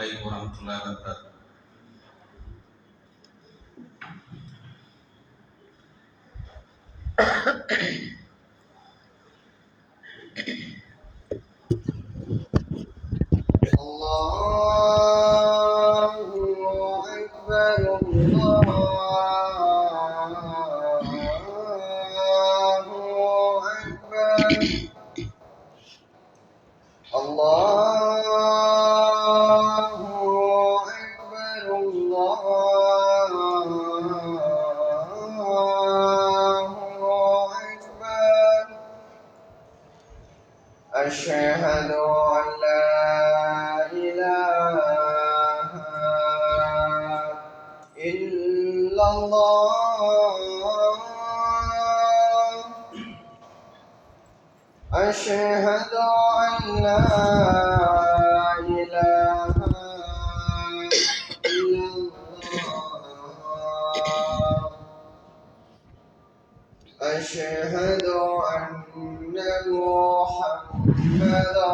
عليكم ورحمة الله وبركاته. أشهد أن لا إله إلا الله أشهد أن لا إله إلا الله أشهد أن محمدا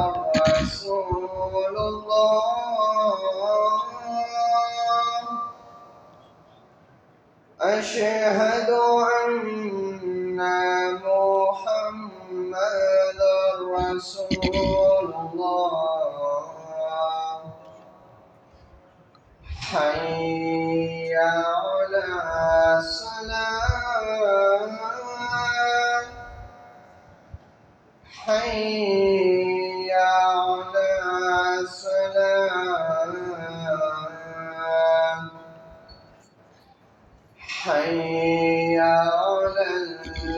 رسول الله أشهد أن محمدا رسول الله حي على الصلاة حي على الصلاة حي على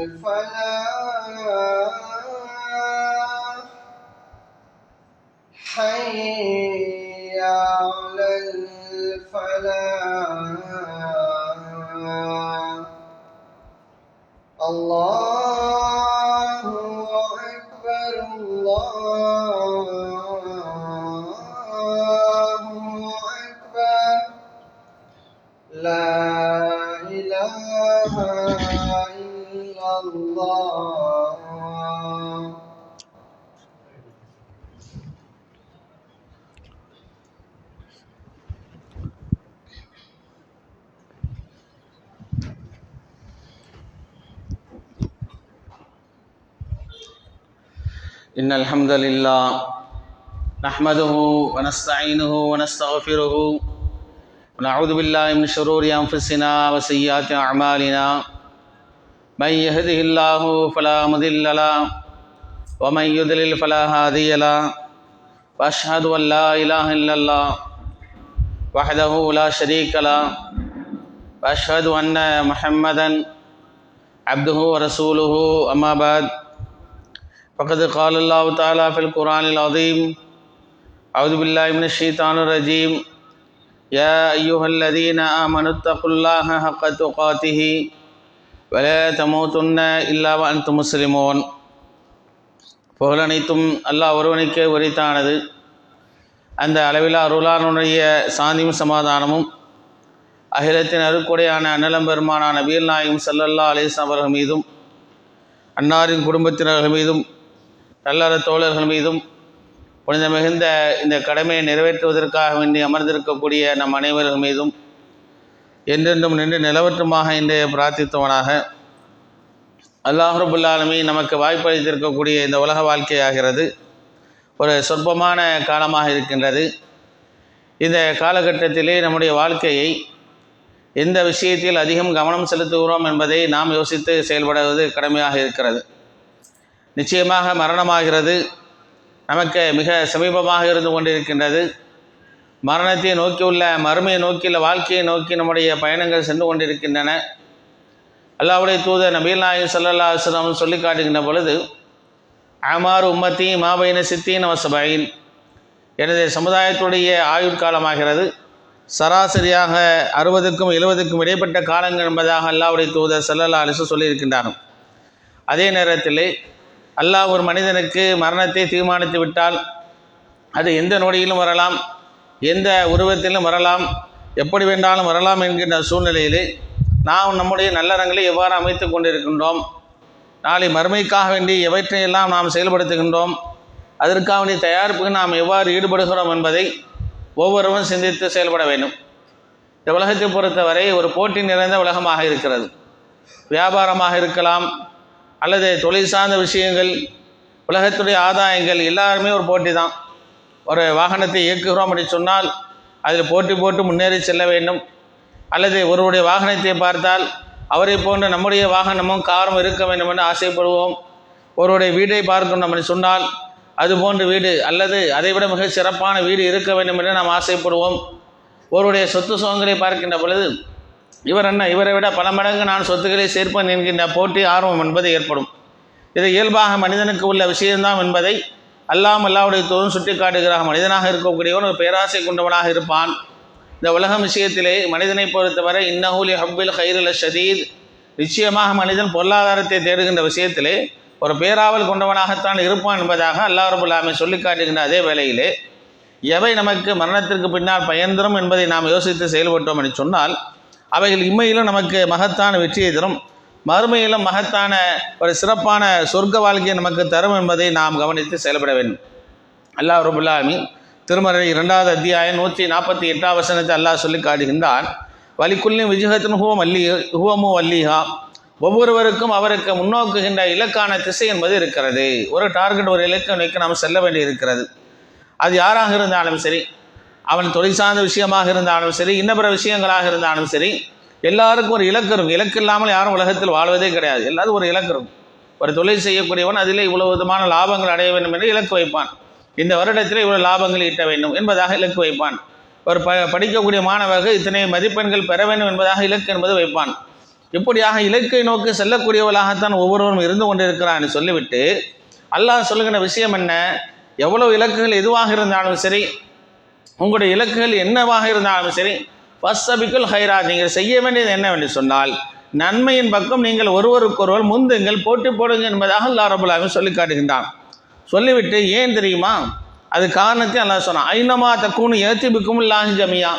الفلاح حي على الفلاح الله أكبر الله أكبر لا إله إلا الله. إن الحمد لله نحمده ونستعينه ونستغفره ونعوذ بالله من شرور أنفسنا وسيئات أعمالنا من يهده الله فلا مضل له ومن يضلل فلا هادي له وأشهد أن لا إله إلا الله وحده لا شريك له وأشهد أن محمدا عبده ورسوله أما بعد فقد قال الله تعالى في القرآن العظيم أعوذ بالله من الشيطان الرجيم يا أيها الذين آمنوا اتقوا الله حق تقاته ولا تموتن إلا وأنتم مسلمون. புகழனைத்தும் அல்லாஹ் ஒருவனுக்கே உரித்தானது. அந்த அளவில் அருளானுடைய சாந்தியும் சமாதானமும் அகிலத்தின் அருக்குடையான அன்னலம் பெருமானான நபிகள் நாயகம் ஸல்லல்லாஹு அலைஹி வஸல்லம் அவர்கள் மீதும் அன்னாரின் குடும்பத்தினர்கள் மீதும் நல்லற தோழர்கள் மீதும் புனித மிகுந்த இந்த கடமையை நிறைவேற்றுவதற்காக வேண்டி அமர்ந்திருக்கக்கூடிய நம் அனைவர்கள் மீதும் என்றென்றும் நின்று நிலவற்றுமாக இன்றைய பிரார்த்தித்தவனாக. அல்லாஹ் ரப்பல் ஆலமீன் நமக்கு வாய்ப்பளித்திருக்கக்கூடிய இந்த உலக வாழ்க்கையாகிறது ஒரு சொற்பமான காலமாக இருக்கின்றது. இந்த காலகட்டத்திலே நம்முடைய வாழ்க்கையை எந்த விஷயத்தில் அதிகம் கவனம் செலுத்துகிறோம் என்பதை நாம் யோசித்து செயல்படுவது கடமையாக இருக்கிறது. நிச்சயமாக மரணமாகிறது நமக்கு மிக சமீபமாக இருந்து கொண்டிருக்கின்றது. மரணத்தை நோக்கியுள்ள மறுமையை நோக்கியுள்ள வாழ்க்கையை நோக்கி நம்முடைய பயணங்கள் சென்று கொண்டிருக்கின்றன. அல்லாஹ்வுடைய தூதர் நபிகள் நாயகம் ஸல்லல்லாஹு அலைஹி வஸல்லம் சொல்லி காட்டுகின்ற பொழுது அமார் உம்மத்தி மாபைன சித்தீன் வசபைன், எனது சமுதாயத்துடைய ஆயுட்காலமாகிறது சராசரியாக 60க்கும் 70க்கும் இடைப்பட்ட காலங்கள் என்பதாக அல்லாஹ்வுடைய தூதர் ஸல்லல்லாஹு அலைஹி வஸல்லம் சொல்லியிருக்கின்றார்கள். அதே நேரத்தில் அல்லாஹ் ஒரு மனிதனுக்கு மரணத்தை தீர்மானித்து விட்டால் அது எந்த நொடியிலும் வரலாம், எந்த உருவத்திலும் வரலாம், எப்படி வேண்டாலும் வரலாம் என்கின்ற சூழ்நிலையிலே நாம் நம்முடைய நல்லறங்களை எவ்வாறு அமைத்து கொண்டிருக்கின்றோம், நாளை மறுமைக்காக வேண்டி எவற்றையெல்லாம் நாம் செயல்படுத்துகின்றோம், அதற்காக வேண்டிய தயாரிப்புக்கு நாம் எவ்வாறு ஈடுபடுகிறோம் என்பதை ஒவ்வொருவரும் சிந்தித்து செயல்பட வேண்டும். இந்த உலகத்தை பொறுத்தவரை ஒரு போட்டி நிறைந்த உலகமாக இருக்கிறது. வியாபாரமாக இருக்கலாம், அல்லது தொழில் சார்ந்த விஷயங்கள், உலகத்துடைய ஆதாயங்கள், எல்லாருமே ஒரு போட்டி தான். ஒரு வாகனத்தை இயக்குகிறோம் அப்படின்னு சொன்னால் அதில் போட்டி போட்டு முன்னேறி செல்ல வேண்டும். அல்லது ஒருவருடைய வாகனத்தை பார்த்தால் அவரை போன்று நம்முடைய வாகனமும் காரும் இருக்க வேண்டும் என்று ஆசைப்படுவோம். ஒருவருடைய வீட்டை பார்க்கணும் அப்படின்னு சொன்னால் அதுபோன்ற வீடு அல்லது அதைவிட மிக சிறப்பான வீடு இருக்க வேண்டும் என்று நாம் ஆசைப்படுவோம். ஒருவருடைய சொத்து சுகங்களை பார்க்கின்ற பொழுது இவர் என்ன, இவரை விட பல மடங்கு நான் சொத்துக்களை சேர்ப்பேன் என்கின்ற போட்டி ஆர்வம் என்பது ஏற்படும். இது இயல்பாக மனிதனுக்கு உள்ள விஷயம்தான் என்பதை அல்லாஹ்வுடைய தூதர் சுட்டி காட்டுகிறார். மனிதனாக இருக்கக்கூடியவன் ஒரு பேராசை கொண்டவனாக இருப்பான். இந்த உலகம் விஷயத்திலே மனிதனை பொறுத்தவரை இன்னஹு லிஹுப்பில் கைரில் ஷதீத், நிச்சயமாக மனிதன் பொருளாதாரத்தை தேடுகின்ற விஷயத்திலே ஒரு பேராவல் கொண்டவனாகத்தான் இருப்பான் என்பதாக அல்லாஹ் ரப்பல் ஆலமீன் சொல்லி காட்டுகின்ற அதே வேளையிலே எவை நமக்கு மரணத்திற்கு பின்னால் பயன் தரும் என்பதை நாம் யோசித்து செயல்பட்டோம் என்று சொன்னால் அவைகள் இம்மையிலும் நமக்கு மகத்தான வெற்றியை தரும், மறுமையிலும் மகத்தான ஒரு சிறப்பான சொர்க்க வாழ்க்கையை நமக்கு தரும் என்பதை நாம் கவனித்து செயல்பட வேண்டும். அல்லாஹ் ரப்பல் ஆலமீன் திருமறை 2வது அத்தியாயம் 148 வசனத்தை அல்லாஹ் சொல்லி காட்டுகின்றான். வலிக்குள்ளின் விஜுகத்தின் ஹுவமு வல்லிஹா, ஒவ்வொருவருக்கும் அவருக்கு முன்னோக்குகின்ற இலக்கான திசை என்பது இருக்கிறது. ஒரு டார்கெட், ஒரு இலக்கை நோக்கி நாம் செல்ல வேண்டி இருக்கிறது. அது யாராக இருந்தாலும் சரி, அவன் தொழில் சார்ந்த விஷயமாக இருந்தாலும் சரி, இன்ன பிற விஷயங்களாக இருந்தாலும் சரி, எல்லாருக்கும் ஒரு இலக்கு இருக்கும். இலக்கு இல்லாமல் யாரும் உலகத்தில் வாழ்வதே கிடையாது. எல்லாரும் ஒரு இலக்கு இருக்கும். ஒரு தொழில் செய்யக்கூடியவன் அதில் இவ்வளவு விதமான லாபங்கள் அடைய வேண்டும் என்று இலக்கு வைப்பான். இந்த வருடத்தில் இவ்வளவு லாபங்கள் ஈட்ட வேண்டும் என்பதாக இலக்கு வைப்பான். ஒரு படிக்கக்கூடிய மாணவர்கள் இத்தனை மதிப்பெண்கள் பெற வேண்டும் என்பதாக இலக்கு என்பது வைப்பான். இப்படியாக இலக்கை நோக்கி செல்லக்கூடியவர்களாகத்தான் ஒவ்வொருவரும் இருந்து கொண்டிருக்கிறான்னு சொல்லிவிட்டு அல்லாஹ் சொல்லுகின்ற விஷயம் என்ன, எவ்வளவு இலக்குகள் எதுவாக இருந்தாலும் சரி, உங்களுடைய இலக்குகள் என்னவாக இருந்தாலும் சரி, ஃபஸ்ஸபிகுல் ஹைராத், நீங்கள் செய்ய வேண்டியது என்னவென்று சொன்னால் நன்மையின் பக்கம் நீங்கள் ஒருவருக்கொருவர் முந்துங்கள், போட்டி போடுங்க என்பதாக அல்லாஹ் ரப்பல் ஆலமீன் சொல்லி காட்டுகின்றான். சொல்லிவிட்டு ஏன் தெரியுமா, அது காரணத்தை அல்லாஹ் சொன்னான். ஐனமா தக்கூனு யஅதிபிக்கும் அல்லாஹு ஜமியா,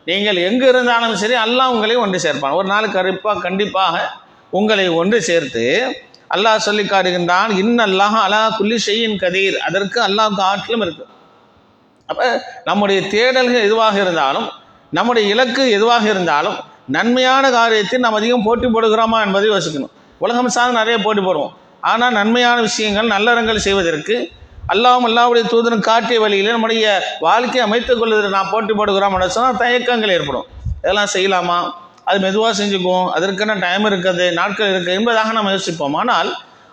நீங்கள் எங்கே இருந்தாலும் சரி அல்லாஹ் உங்களை ஒன்று சேர்ப்பான். ஒரு நாள் கண்டிப்பாக உங்களை ஒன்று சேர்த்து அல்லாஹ் சொல்லி காட்டுகின்றான். இன்னல்லாஹ் அலா குல்லி ஷைஇன் கதீர், அதற்கு அல்லாஹ்வுக்கு ஆற்றலும் இருக்குது. அப்போ நம்முடைய தேடல்கள் எதுவாக இருந்தாலும், நம்முடைய இலக்கு எதுவாக இருந்தாலும், நன்மையான காரியத்தில் நாம் அதிகம் போட்டி போடுகிறோமா என்பதை யோசிக்கணும். உலகம் சார்ந்து நிறைய போட்டி போடுவோம். ஆனால் நன்மையான விஷயங்கள், நல்லறங்கள் செய்வதற்கு அல்லாஹ்வுடைய தூதரும் காட்டிய வழியில் நம்முடைய வாழ்க்கையை அமைத்துக் கொள்வதற்கு நாம் போட்டி போடுகிறோம் சொன்னால் தயக்கங்கள் ஏற்படும். இதெல்லாம் செய்யலாமா, அது மெதுவாக செஞ்சுக்குவோம், அதற்கான டைம் இருக்குது, நாட்கள் இருக்குது என்பதாக நாம் யோசிப்போம். ஆனால்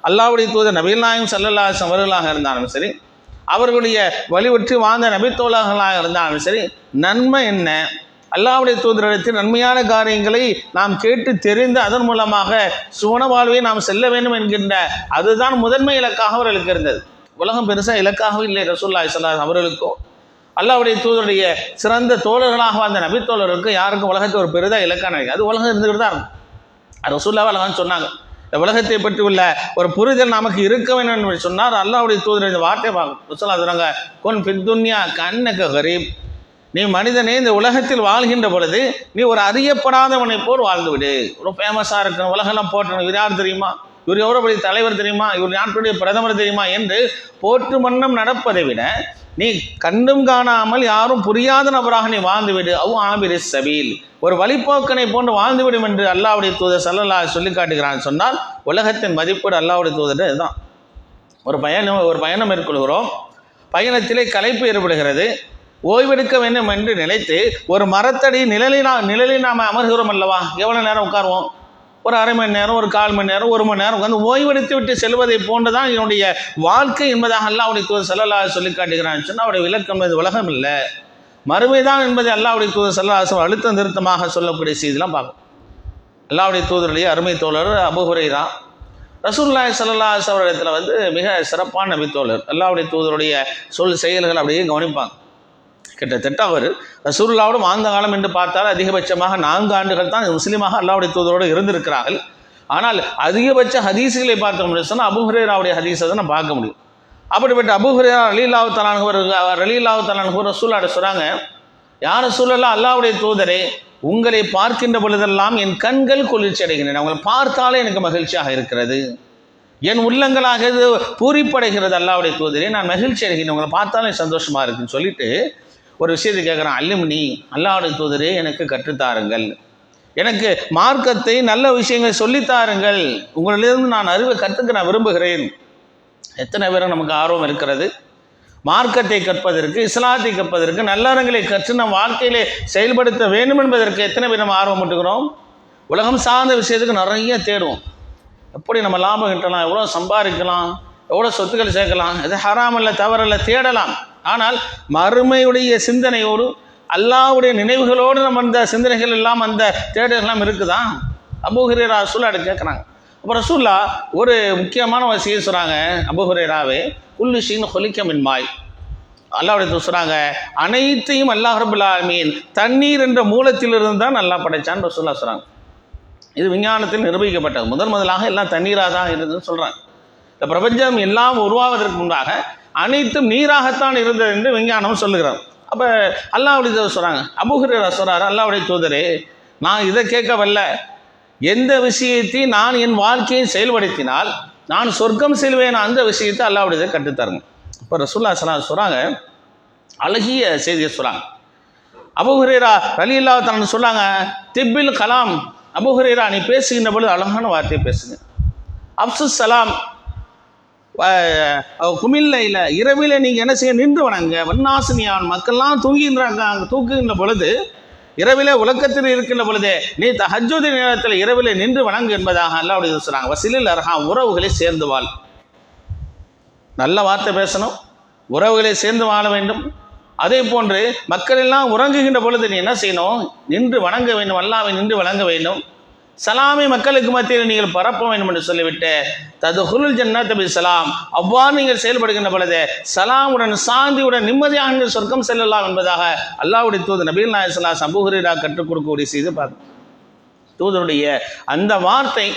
அல்லாஹ்வுடைய தூதர் நபிகள் நாயகம் ஸல்லல்லாஹு அலைஹி வஸல்லம் அவர்களாக இருந்தாலும் சரி, அவர்களுடைய வழிபற்றி வாழ்ந்த நபித்தோழர்களாக இருந்தாலும் சரி, நன்மை என்ன, அல்லாஹ்வுடைய தூதரிடத்தில் நன்மையான காரியங்களை நாம் கேட்டு தெரிந்து அதன் மூலமாக சுவன வாழ்வை நாம் செல்ல வேண்டும் என்கின்ற அதுதான் முதன்மை இலக்காக அவர்களுக்கு இருந்தது. உலகம் பெருசாக இலக்காகவும் இல்லை. ரசூலுல்லாஹி ஸல்லல்லாஹு அலைஹி வஸல்லம் அவர்களுக்கும் அல்லாஹ்வுடைய தூதருடைய சிறந்த தோழர்களாக வாழ்ந்த நபித்தோழருக்கு யாருக்கும் உலகத்தை ஒரு பெரிதாக இலக்கான அது உலகம் இருந்துக்கிட்டு தான் இருக்கும். ரசூலுல்லாஹி அலைஹி சொன்னாங்க, இந்த உலகத்தை பற்றி உள்ள ஒரு புரிதல் நமக்கு இருக்க வேண்டும் என்று சொன்னார். அல்லாஹ்வுடைய தூதர் இந்த வார்த்தையை பார்க்கணும். சொல்லுறாங்க, கொன் பித்துன்யா கண்ணக கரீப், நீ மனிதனே இந்த உலகத்தில் வாழ்கின்ற பொழுது நீ ஒரு அறியப்படாதவனை போல் வாழ்ந்து விடு. ஒரு ஃபேமஸாக இருக்கணும், உலகெல்லாம் போட்டணும், இவர் யார் தெரியுமா, இவர் எவ்வளோ பெரிய தலைவர் தெரியுமா, இவர் நாட்டுடைய பிரதமர் தெரியுமா என்று போற்று மன்னம் நடப்பதை விட நீ கண்டும் காணாமல் யாரும் புரியாத நபராக நீ வாழ்ந்துவிடு. அவு ஆபிர் சபீல், ஒரு வழிபோக்கனை போன்று வாழ்ந்துவிடும் என்று அல்லாஹ்வுடைய தூதர் ஸல்லல்லாஹு அலைஹி சொல்லி காட்டுகிறான்னு சொன்னால் உலகத்தின் மதிப்பீடு அல்லாஹ்வுடைய தூதர் இதுதான். ஒரு பயணம் மேற்கொள்கிறோம், பயணத்திலே களைப்பு ஏற்படுகிறது, ஓய்வெடுக்க வேண்டும் என்று நினைத்து ஒரு மரத்தடி நிழலில் நாம் அமர்கிறோம் அல்லவா, எவ்வளோ நேரம் உட்காருவோம், ஒரு அரை மணி நேரம், ஒரு 1/4 மணி நேரம், 1 மணி நேரம் உட்கார்ந்து ஓய்வெடுத்து விட்டு செல்வதை போன்றுதான் என்னுடைய வாழ்க்கை என்பதாக அல்லாஹ்வுடைய தூதர் ஸல்லல்லாஹு அலைஹி சொல்லி காட்டுகிறான்னு சொன்னால் அவருடைய விளக்கம் என்பது உலகம் இல்லை, மறுமைதான் என்பதை அல்லாஹ்வுடைய தூதர் ஸல்லல்லாஹு அலைஹி வஸல்லம் அழுத்த நிறுத்தமாக சொல்லக்கூடிய செய்திலாம் பார்க்கும். அல்லாஹ்வுடைய தூதருடைய அருமை தோழர் அபூ ஹுரைரா ரசூலுல்லாஹி ஸல்லல்லாஹு அலைஹி வஸல்லம் இடத்துல மிக சிறப்பான நபி தோழர். அல்லாஹ்வுடைய தூதருடைய செயல்கள் அப்படியே கவனிப்பாங்க. கிட்டத்தட்ட அவர் ரசூலுல்லாஹ்வோடு வாழ்ந்த காலம் என்று பார்த்தால் அதிகபட்சமாக 4 ஆண்டுகள் தான் முஸ்லீமாக அல்லாஹ்வுடைய தூதரோடு இருந்திருக்கிறார்கள். ஆனால் அதிகபட்ச ஹதீஸுகளை பார்த்தோம்னு சொன்னால் அபூ ஹுரைராவுடைய ஹதீஸை தான் நம்ம பார்க்க முடியும். அப்படிப்பட்ட அபூ ஹுரைரா ரலியல்லாஹு தஆலா அன்ஹு ரசூலுல்லாஹ் சொல்கிறாங்க, யார் ரசூலல்லாஹ், அல்லாஹ்வுடைய தூதரே, உங்களை பார்க்கின்ற பொழுதெல்லாம் என் கண்கள் குளிர்ச்சி அடைகின்றன, உங்களை பார்த்தாலே எனக்கு மகிழ்ச்சியாக இருக்கிறது, என் உள்ளங்களாக பூரிப்படைகிறது. அல்லாஹ்வுடைய தூதரே, நான் மகிழ்ச்சி அடைகின்றேன், உங்களை பார்த்தாலே சந்தோஷமாக இருக்குன்னு சொல்லிட்டு ஒரு விஷயத்தை கேட்குறான், அல்லிம்னி, அல்லாஹ்வுடைய தூதரே எனக்கு கற்றுத்தாருங்கள், எனக்கு மார்க்கத்தை நல்ல விஷயங்களை சொல்லித்தாருங்கள், உங்களிலிருந்து நான் அறிவை கற்றுக்க நான் விரும்புகிறேன். எத்தனை பேரும் நமக்கு ஆர்வம் இருக்கிறது மார்க்கத்தை கற்பதற்கு, இஸ்லாத்தை கற்பதற்கு, நல்லறங்களை கற்று நம் வாழ்க்கையிலே செயல்படுத்த வேண்டும் என்பதற்கு எத்தனை பேர் நம்ம ஆர்வம் விட்டுக்கிறோம்? உலகம் சார்ந்த விஷயத்துக்கு நிறைய தேடுவோம். எப்படி நம்ம லாபம் கிட்டலாம், எவ்வளோ சம்பாதிக்கலாம், எவ்வளோ சொத்துக்கள் சேர்க்கலாம், எது ஹராம் அல்ல தவறல்ல தேடலாம். ஆனால் மறுமையுடைய சிந்தனையோடு அல்லாஹ்வுடைய நினைவுகளோடு நம்ம அந்த சிந்தனைகள் எல்லாம் அந்த தேடல் எல்லாம் இருக்குதா? அபூ ஹுரைரா ரசூலுல்லாஹ் கேட்குறாங்க. அப்போ ரசூலுல்லாஹ் ஒரு முக்கியமான ஒரு செய்தி சொல்கிறாங்க, அபூ ஹுரைராவே, குல்லு ஷைஇன் ஹுலிக மின் மாய், அல்லாஹ்வுடைய தூதர் சொல்கிறாங்க, அனைத்தையும் அல்லாஹ் ரப்பல் ஆலமீன் தண்ணீர் என்ற மூலத்திலிருந்து தான் நல்லா படைச்சான்னு ரசூலுல்லாஹ் சொல்கிறாங்க. இது விஞ்ஞானத்தில் நிரூபிக்கப்பட்டது. முதலாக எல்லாம் தண்ணீராக தான் இருந்ததுன்னு சொல்கிறாங்க. இந்த பிரபஞ்சம் எல்லாம் உருவாவதற்கு முன்பாக அனைத்தும் நீராகத்தான் இருந்தது என்று விஞ்ஞானம் சொல்லுகிறார். அப்போ அல்லாஹ்வுடைய தூதர் சொல்கிறாங்க, அபூ ஹுரைரா சொல்கிறார், அல்லாஹ்வுடைய தூதரே, நான் இதை கேட்கவல்ல, எந்த விஷயத்தை நான் என் வாழ்க்கையை செயல்படுத்தினால் நான் சொர்க்கம் செல்வேன் அந்த விஷயத்தை அல்லாஹ்வுடைய கற்றுத்தாருங்க. இப்போ ரசூலுல்லாஹி ஸல்லல்லாஹு அலைஹி வஸல்லம் சொல்கிறாங்க, அழகிய செய்தியை சொல்கிறாங்க. அபூ ஹுரைரா ரலியல்லாஹு தஆலா சொல்கிறாங்க, திப்பில் கலாம், அபூ ஹுரைரா நீ பேசுகின்ற பொழுது அழகான வார்த்தையை பேசுங்க. அப்சுஸ் சலாம் குமில்லையில், இரவில் நீங்கள் என்ன செய்ய நின்று வணங்க. வன்னாசினியான், மக்கள்லாம் தூங்குகின்ற பொழுது, இரவிலே உலகத்தில் இருக்கின்ற பொழுதே நீ தஹஜ்ஜுத் நேரத்தில் இரவில் நின்று வணங்கு என்பதாக அல்லாஹ்வுடைய சொல்கிறாங்க. வசிலில் அர்ஹாம், உறவுகளை சேர்ந்து வாழ். நல்ல வார்த்தை பேசணும், உறவுகளை சேர்ந்து வாழ வேண்டும். அதே போன்று மக்கள் எல்லாம் உறங்குகின்ற பொழுது நீ என்ன செய்யணும்? நின்று வணங்க வேண்டும், அல்லாஹ்வை நின்று வணங்க வேண்டும். சலாமை மக்களுக்கு மத்தியில் நீங்கள் பரப்ப வேண்டும் என்று சொல்லிவிட்டு ததுகுலுல் ஜன்னத பிஸ்ஸலாம், அவ்வாறு நீங்கள் செயல்படுகின்ற பொழுது சலாமுடன் சாந்தியுடன் நிம்மதியாக நீங்கள் சொர்க்கம் செல்லலாம் என்பதாக அல்லாஹ்வுடைய தூதர் நபிகள் நாயகம் ஸல்லல்லாஹு அலைஹி வஸல்லம் அபூ ஹுரைரா கற்றுக் கொடுக்கக்கூடிய செய்து பார்க்கணும். தூதருடைய அந்த வார்த்தை,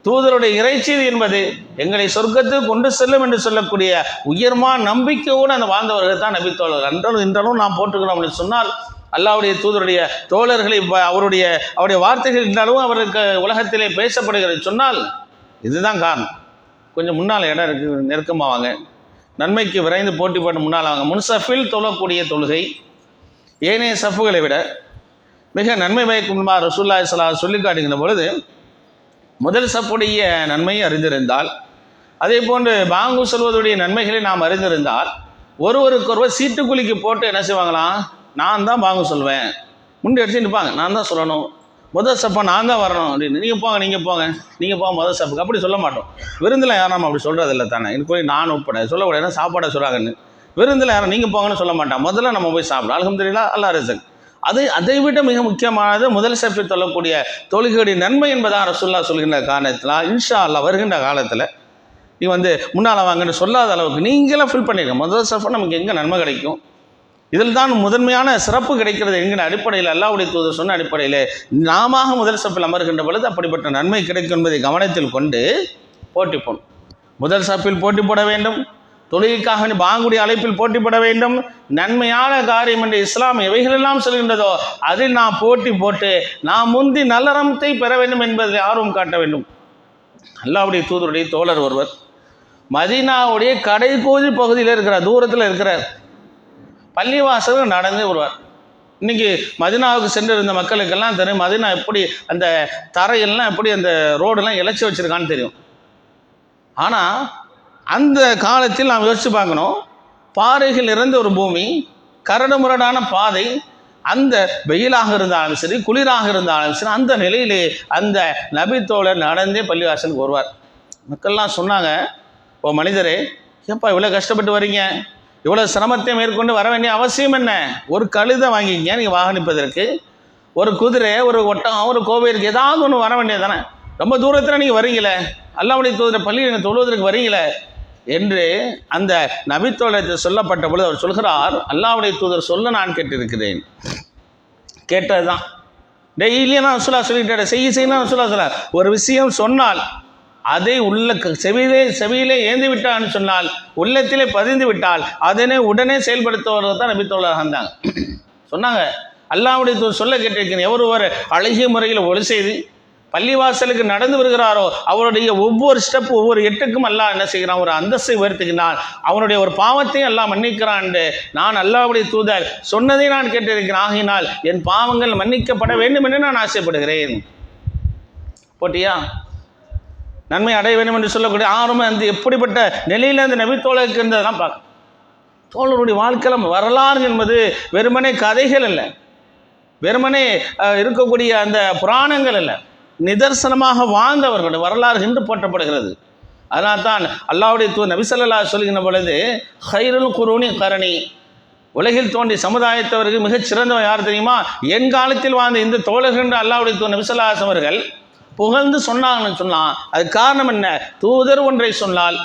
தூதருடைய இறைச்செய்தி என்பது எங்களை சொர்க்கத்துக்கு கொண்டு செல்லும் என்று சொல்லக்கூடிய உயர்மான நம்பிக்கையோடு அந்த வாழ்ந்தவர்கள் தான் நபி தோழர்கள். அன்றாலும் இன்றாலும் நாம் போட்டுக்கிறோம் என்று சொன்னால் அல்லாஹ்வுடைய தூதருடைய தோழர்களை அவருடைய வார்த்தைகள் இருந்தாலும் அவருக்கு உலகத்திலே பேசப்படுகிறது சொன்னால் இதுதான் காரணம். கொஞ்சம் முன்னால் இடம் இருக்குது, நெருக்கமாக வாங்க, நன்மைக்கு விரைந்து போட்டி போட்டு முன்னால் வாங்க. முன்சஃபில் தொழக்கூடிய தொழுகை ஏனைய சஃப்புகளை விட மிக நன்மை பயக்குமா ரசூலுல்லாஹி ஸல்லல்லாஹு அலைஹி வஸல்லம் சொல்லி காட்டுகின்ற பொழுது, முதல் சஃப்புடைய நன்மையை அறிந்திருந்தால், அதே போன்று பாங்கு சொல்வதுடைய நன்மைகளை நாம் அறிந்திருந்தால், ஒருவருக்கொருவர் சீட்டுக்குழிக்கு போட்டு என்ன செய்வாங்களாம், நான் தான் பாங்கு சொல்வேன், முன்னே எடுத்து நிற்பாங்க, நான் தான் சொல்லணும், முதல் சப்பா நான் தான் வரணும் அப்படின்னு. நீங்கள் போங்க முதல் சப்புக்கு அப்படி சொல்ல மாட்டோம். விருந்தில் யாரும் நம்ம அப்படி சொல்கிறதில்ல தானே, எனக்கு போய் நான் உட்பட சொல்லக்கூடாது, ஏன்னா சாப்பாடை சொல்கிறாங்கன்னு. விருந்தில் யாரும் நீங்கள் போங்கன்னு சொல்ல மாட்டான், முதல்ல நம்ம போய் சாப்பிடும். அல்ஹம்துலில்லாஹ், அல்லாஹ் ரிஸ்க். அதை விட மிக முக்கியமானது முதல் சஃபில் சொல்லக்கூடிய தொழுகையுடைய நன்மை என்பதாக ரசூலுல்லாஹ் சொல்கின்ற காரணத்தில் இன்ஷா அல்லாஹ் வருகின்ற காலத்தில் நீ முன்னால் வாங்கன்னு சொல்லாத அளவுக்கு நீங்களாம் ஃபில் பண்ணிடுங்க. முதல் சஃபை நமக்கு எங்கே நன்மை கிடைக்கும், இதில் தான் முதன்மையான சிறப்பு கிடைக்கிறது என்கிற அடிப்படையில் அல்லாஹ்வுடைய தூதர் சொன்ன அடிப்படையில் நாம முதல் சஃபில் அமர்கின்ற பொழுது அப்படிப்பட்ட நன்மை கிடைக்கும் என்பதை கவனத்தில் கொண்டு போட்டி போடணும். முதல் சஃபில் போட்டி போட வேண்டும், தொழுகைக்காக பாங்குடைய அழைப்பில் போட்டி போட வேண்டும். நன்மையான காரியம் என்று இஸ்லாம் எவைகளெல்லாம் சொல்கின்றதோ அதில் நாம் போட்டி போட்டு நாம் முந்தி நல்லறத்தை பெற வேண்டும் என்பதில் ஆர்வம் காட்ட வேண்டும். அல்லாஹ்வுடைய தூதருடைய தோழர் ஒருவர் மதீனாவுடைய கடைக்கோடி பகுதியில் இருக்கிறார், தூரத்தில் இருக்கிறார். பள்ளிவாசல் நடந்து வருவார். இன்றைக்கி மதீனாவுக்கு சென்று இருந்த மக்களுக்கெல்லாம் தெரியும், மதீனா எப்படி அந்த தரையெல்லாம் எப்படி அந்த ரோடெல்லாம் இழைச்சி வச்சுருக்கான்னு தெரியும். ஆனால் அந்த காலத்தில் நாம் யோசித்து பார்க்கணும், பாறைகள் இறந்த ஒரு பூமி, கரடு முரடான பாதை, அந்த வெயிலாக இருந்தாலும் சரி குளிராக இருந்தாலும் சரி அந்த நிலையிலே அந்த நபித்தோழர் நடந்தே பள்ளிவாசலுக்கு வருவார். மக்கள்லாம் சொன்னாங்க, ஓ மனிதரே, ஏப்பா இவ்வளோ கஷ்டப்பட்டு வரீங்க, இவ்வளோ சிரமத்தை மேற்கொண்டு வர வேண்டிய அவசியம் என்ன? ஒரு கழுதை வாங்கிக்கிங்க நீங்கள் வாகனிப்பதற்கு, ஒரு குதிரை, ஒரு ஒட்டகம், ஒரு கோவிலுக்கு ஏதாவது ஒன்று வர வேண்டியது தானே, ரொம்ப தூரத்தில் நீங்கள் வரீங்களே, அல்லாஹ்வுடைய தூதர் பள்ளியில் நீங்கள் தொழுவதற்கு வரீங்களே என்று அந்த நபித்தோழத்தில் சொல்லப்பட்ட பொழுது அவர் சொல்கிறார், அல்லாஹ்வுடைய தூதர் சொல்ல நான் கேட்டிருக்கிறேன். கேட்டது தான் டெய்லியும் நான் ரசூலுல்லாஹ் சொல்லிட்டேன், செய்யணும் ரசூலுல்லாஹ் சொல்கிறார். ஒரு விஷயம் சொன்னால் அதை உள்ள செவியிலே ஏந்தி விட்டான்னு சொன்னால், உள்ளத்திலே பதிந்து விட்டால் அதனை உடனே செயல்படுத்துவர்கள் தான் நபித்தோழர் இருந்தாங்க. சொன்னாங்க, அல்லாஹ்வுடைய தூதர் சொல்ல கேட்டிருக்கிறேன், எவர் ஒரு அழகிய முறையில் ஒளி செய்து பள்ளிவாசலுக்கு நடந்து வருகிறாரோ அவருடைய ஒவ்வொரு ஸ்டெப் ஒவ்வொரு எட்டுக்கும் அல்லாஹ் என்ன செய்கிறான், ஒரு அந்தஸ்தை உயர்த்துகிறான். அவனுடைய ஒரு பாவத்தையும் அல்லாஹ் மன்னிக்கிறான். நான் அல்லாஹ்வுடைய தூதர் சொன்னதை நான் கேட்டிருக்கிறேன், ஆகினால் என் பாவங்கள் மன்னிக்கப்பட வேண்டும் என்று நான் ஆசைப்படுகிறேன். போட்டியா நன்மை அடைய வேண்டும் என்று சொல்லக்கூடிய ஆர்வம் அந்த எப்படிப்பட்ட நிலையில் அந்த நபி தோழருக்கு இருந்ததெல்லாம் பார்க்க. தோழருடைய வாழ்க்கையில் வரலாறு என்பது வெறுமனே கதைகள் அல்ல, வெறுமனே இருக்கக்கூடிய அந்த புராணங்கள் அல்ல, நிதர்சனமாக வாழ்ந்தவர்களுடைய வரலாறு என்று போற்றப்படுகிறது. அதனால் தான் அல்லாஹ்வுடைய தூதர் நபி ஸல்லல்லாஹு அலைஹி சொல்கின்ற பொழுது கைருல் குரூனி கரணி, உலகில் தோன்றிய சமுதாயத்தவர்கள் மிகச் சிறந்தவன் யார் தெரியுமா, என் காலத்தில் வாழ்ந்த இந்த தோழர்கள் என்று அல்லாஹ்வுடைய தூதர் நபி ஸல்லல்லாஹு அலைஹி அவர்கள் புகழ்ந்து சொன்னாங்கன்னு சொன்னால் அது காரணம் என்ன, தூதர் ஒன்றை சொன்னால்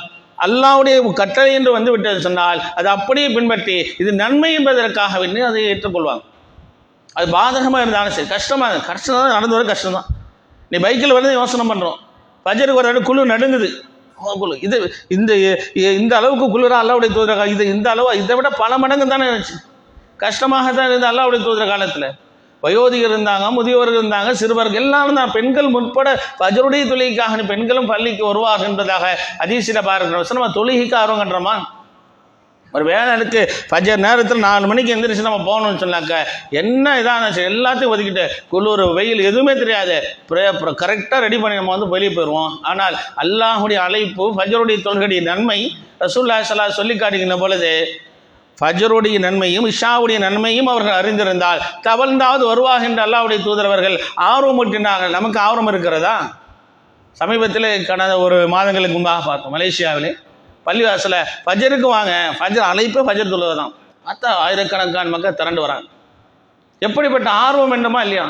அல்லாஹ்வுடைய கட்டளை என்று வந்து விட்டது சொன்னால் அது அப்படியே பின்பற்றி இது நன்மை என்பதற்காக வேண்டி அதை ஏற்றுக்கொள்வாங்க. அது பாதகமாக இருந்தாலும் சரி, கஷ்டம் தான் நடந்து வர கஷ்டம்தான். நீ பைக்கில் வந்து யோசனை பண்ணுறோம், பஜருக்கு ஒரு குழு நடுங்குது, இது இந்த அளவுக்கு குளிராக அல்லாஹ்வுடைய தூதர இது இந்த அளவு இதை விட பல மடங்கு தானே இருந்துச்சு, கஷ்டமாக தான் இருந்தது அல்லாஹ்வுடைய தூதர காலத்தில். வயோதிகர் இருந்தாங்க, முதியோர்கள் இருந்தாங்க, சிறுவர்கள் எல்லாரும் தான், பெண்கள் முற்பட பஜருடைய தொழுகைக்காக பெண்களும் பள்ளிக்கு வருவார்கள் என்பதாக ஹதீஸில் பார்க்கிறோம். நம்ம தொழுகைக்கு ஆர்வம் கண்டுறோமா, ஒரு வேலைக்கு பஜர் நேரத்தில் 4 மணிக்கு எந்திரிச்சு நம்ம போகணும்னு சொன்னாக்க என்ன இதாக சரி எல்லாத்தையும் ஒதுக்கிட்டு குளிர் வெயில் எதுவுமே தெரியாது கரெக்டாக ரெடி பண்ணி நம்ம வந்து வெளியே போயிடுவோம். ஆனால் அல்லாஹுடைய அழைப்பு ஃபஜருடைய தொழுகையுடைய நன்மை ரசூலுல்லாஹி ஸல்லல்லாஹு அலைஹி சொல்லி காட்டுகின்ற பொழுது ஃபஜருடைய நன்மையும் இஷாவுடைய நன்மையும் அவர்கள் அறிந்திருந்தால் தவழ்ந்தாவது வருவாகின்ற அல்லாஹ்வுடைய தூதரவர்கள் ஆர்வம் ஊட்டினார்கள். நமக்கு ஆர்வம் இருக்கிறதா? சமீபத்தில் கடந்த ஒரு மாதங்களுக்கு முன்பாக பார்த்தோம், மலேசியாவிலே பள்ளிவாசலை ஃபஜருக்கு வாங்க, ஃபஜர் அழைப்பே ஃபஜர் தொழுகை தான், பார்த்தா ஆயிரக்கணக்கான மக்கள் திரண்டு வராங்க. எப்படிப்பட்ட ஆர்வம் வேண்டுமா இல்லையா?